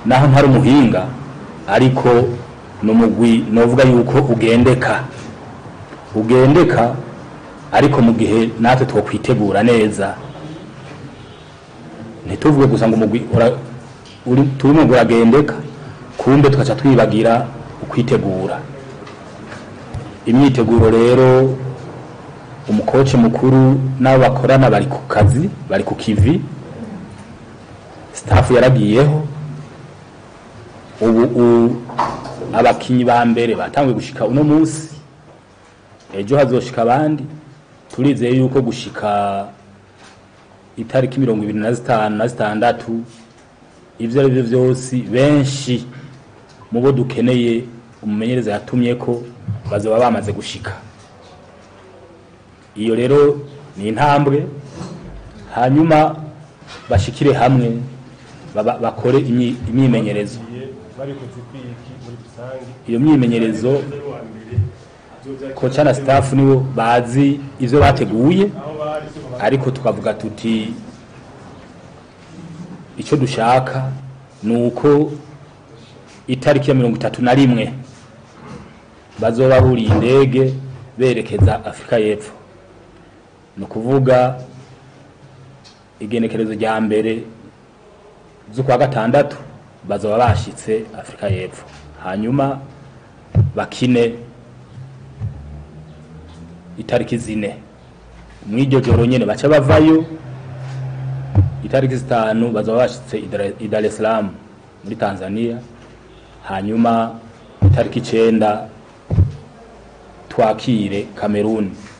naho ntari umuhinga ariko n'umugwi novuga yuko ugendeka ariko mu gihe natwe twokwitegura neza ntituvuge gusa ngo umugwi turimo guragendeka kumbe tukaca twibagira ukwitegura. Imyiteguro rero umukoci mukuru nabo bakorana bari ku kazi, bari ku kivi, staff yaragiyeho, ubu abakinyi ba mbere batangwe gushika uno munsi, ejo hazoshika abandi, turizeye yuko gushika itariki 25 na 6 ivyo ari byo byose benshi mubo dukeneye umumenyereza yatumye ko bazoba bamaze gushika. Iyo rero ni intambwe, hanyuma bashikire hamwe bakore imyimenyerezo. Iyo myimenyerezo kocha na staff nibo bazi ivyo bateguye, ariko tukavuga tuti icyo dushaka nuko itariki ya 31 bazoba buri indege berekeza Afrika y'Epfo, no kuvuga igenekerezo rya mbere z'ukwa gatandatu bazoba bashitse Afrika y'Epfo, hanyuma bakine itariki 4 mw'iryo joro nyene baca bavayo, itariki 5 bazoba bashitse Dar es Salaam muri Tanzania, hanyuma itariki 9 twakire Cameroon.